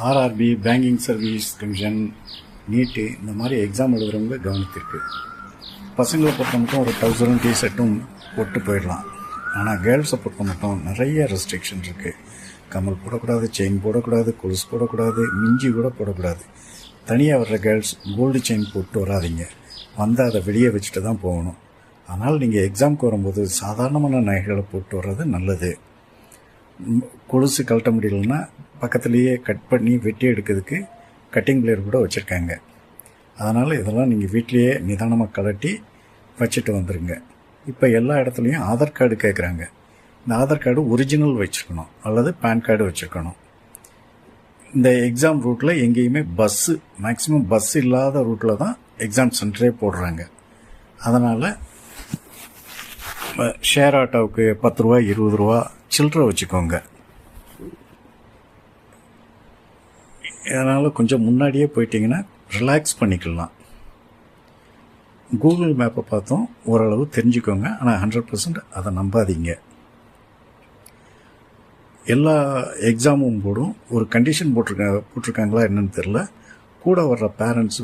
RRB, banking service commission, நீட்டு இந்த மாதிரி exam எழுதுகிறவங்க கவனித்திருக்கு. பசங்களை பொறுத்த மட்டும் ஒரு 1000 டிஷர்ட்டும் போட்டு போயிடலாம். ஆனால் கேர்ள்ஸை பொறுத்த மட்டும் நிறைய ரெஸ்ட்ரிக்ஷன் இருக்குது. கமல் போடக்கூடாது, செயின் போடக்கூடாது, கொலுசு போடக்கூடாது, மிஞ்சி கூட போடக்கூடாது. தனியாக வர்ற கேர்ள்ஸ் கோல்டு செயின் போட்டு வராதிங்க. வந்தால் அதை வெளியே வச்சுட்டு தான் போகணும். ஆனால் நீங்கள் எக்ஸாமுக்கு வரும்போது சாதாரணமான நகைகளை போட்டு வர்றது நல்லது. கொலுசு கழட்ட முடியலன்னா பக்கத்துலேயே கட் பண்ணி வெட்டி எடுக்கிறதுக்கு கட்டிங் பிளேயர் கூட வச்சுருக்காங்க. அதனால் இதெல்லாம் நீங்கள் வீட்லேயே நிதானமாக கழட்டி வச்சுட்டு வந்துடுங்க. இப்போ எல்லா இடத்துலையும் ஆதார் கார்டு கேட்குறாங்க. இந்த ஆதார் கார்டு ஒரிஜினல் வச்சுருக்கணும் அல்லது பேன் கார்டு வச்சுருக்கணும். இந்த எக்ஸாம் ரூட்டில் எங்கேயுமே மேக்ஸிமம் பஸ் இல்லாத ரூட்டில் தான் எக்ஸாம் சென்டரே போடுறாங்க. அதனால் ஷேர் ஆட்டோவுக்கு 10 ரூபா 20 ரூபா சில்லறை வச்சுக்கோங்க. இதனால் கொஞ்சம் முன்னாடியே போயிட்டீங்கன்னா ரிலாக்ஸ் பண்ணிக்கலாம். கூகுள் மேப்பை பார்த்தோம் ஓரளவு தெரிஞ்சுக்கோங்க. ஆனால் 100% அதை நம்பாதீங்க. எல்லா எக்ஸாமும் போடும் ஒரு கண்டிஷன் போட்டிருக்காங்களா என்னன்னு தெரில. கூட வர்ற பேரண்ட்ஸ்